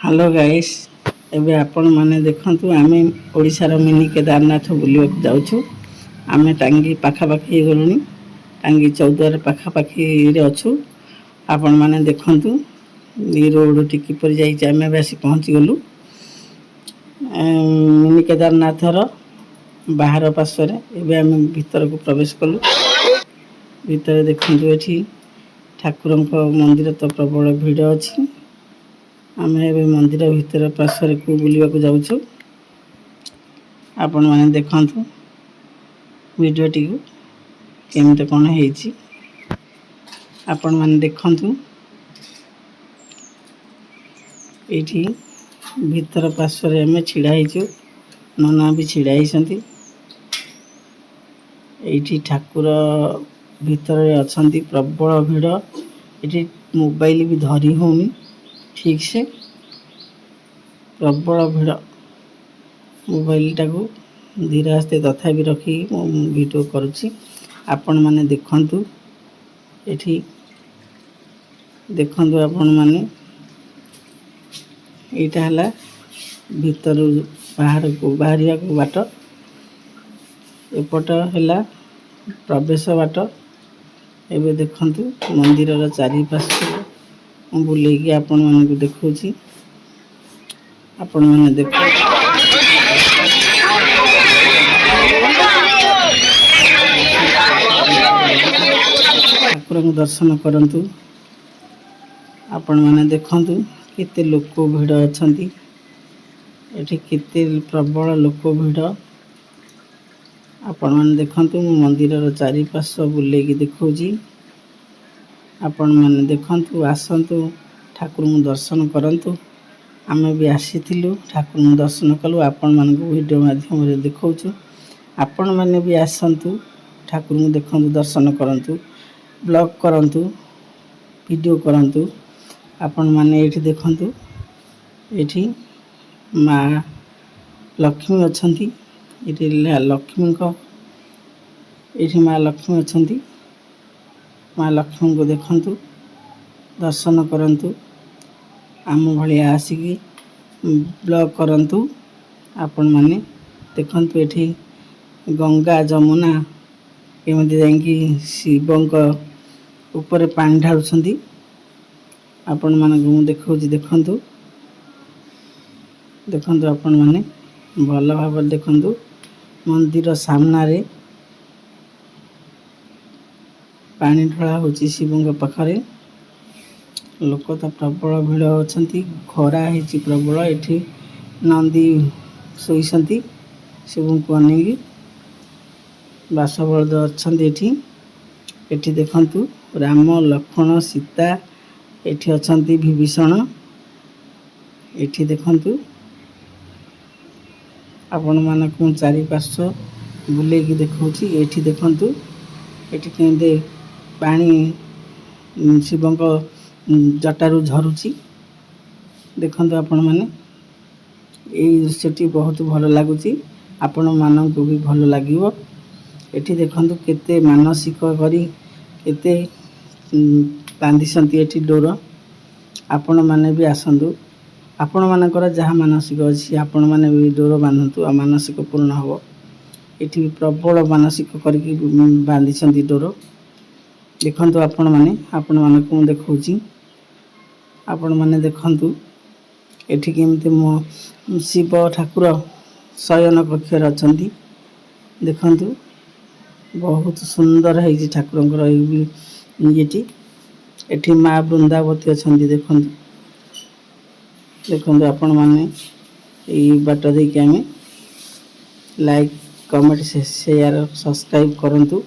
Hello guys एबे आपण माने देखंतु आमे ओडिसा मिनी केदारनाथ बुलिବାକୁ जाउछु। आमे टांगी पाखा पाखी गलुनी टांगी 14 पाखा पाखी रे अछु। आपण माने देखंतु ई रोड टिकी पर जाई आमे बेसी पहुंची गलु। मिनी केदारनाथ रो बाहर पार्श्व रे एबे आमे भीतर को प्रवेश कलु। भीतर देखंतु एठी ठाकुरंको मंदिर तो प्रबल भीड़ अछि। आमे एबे मंदिर भीतर पार्श्व रे को बुलिବାକୁ जाउछु। आपण माने देखंतु वीडियो टी केमते कोन हेछि। आपण माने देखंतु एठी भीतर पार्श्व रे हमें छिड़ा हेछु। नना भी छिड़ा हेसंती। एठी ठाकुर भीतर रे अछंती प्रबल भीड़। एठी मोबाइल भी धरी होनी ठीक से प्रबल भीड़। मोबाइल टाको धीरे आस्ते तथा भी रखी वीडियो करूची। आपण माने देखंतु एठी देखंतु आपण माने एटा हला भीतर बाहर को बाहरिया को बाट एपट हला प्रवेश बाट। एबे देखंतु मंदिर रो चारि पार्श्व बुले कि आपण माने को देखौची। आपण माने देखो ठाकुर को दर्शन करंतु। आपण माने देखंतु केते लोक भीड़ अछंती। एठी केते प्रबल लोक भीड़। आपण माने देखंतु मंदिर रो चारि पार्श्व बुले कि देखौची। आपण माने देखंतु आसंतु ठाकुर को दर्शन करंतु। आमे भी आसीथिलु ठाकुर को दर्शन कलु। आपण माने को वीडियो माध्यम रे देखौछु। आपण माने भी आसंतु ठाकुर को देखंतु दर्शन करंतु ब्लॉग करंतु वीडियो करंतु। आपण माने एठी देखंतु एठी मां लक्ष्मी अछंती। एठी लक्ष्मी को एठी मां लक्ष्मी अछंती। मां लक्ष्मी को देखंतु दर्शन करंतु। आम भलिया आसिकी ब्लॉग करंतु। आपण माने देखंतु एठी गंगा जमुना केमति जांकी शिवंक ऊपर पानी ढाळुछंती। आपण माने को देखौची देखंतु देखंतु आपण माने भल भाव देखंतु मंदिर सामना रे पानी ढळा होची शिवंक पाखरे। लोक तो प्रबल भीड़ अछंती। खरा हेची प्रबल। एठी नंदी सोईसंती शिवं को अनेगी बासबलद अछंती। एठी देखंतु राम लक्ष्मण सीता एठी अछंती विभीषण। एठी देखंतु आपण माने को चारि पार्श्व बुले कि देखौची। एठी देखंतु एठी केंदे पानी शिवंक जटारू झरुची। देखंतु आपण माने एई दृश्यटी बहुत भल लागुची। आपण मानन को भी भल लागिवो। एठी देखंतु केते मानसिक करी केते बांधिसंती एठी डोर। आपण माने भी आसंतु। आपण मानकर जहा मानसिक अछि आपण माने भी डोर बांधंतु आ मानसिक पूर्ण हो। एठी प्रबल मानसिक करी बांधिसंती डोर। देखंतु आपण माने को देखौची। आपण माने देखंतु एठी केमते मो शिव ठाकुर शयन कक्ष रे अछंती। देखंतु बहुत सुंदर है ठाकुरंकर येटी। एठी मां वृंदावती अछंती। देखंतु देखंतु आपण माने ई बाट दे के हमें लाइक कमेंट शेयर सब्सक्राइब करंतु।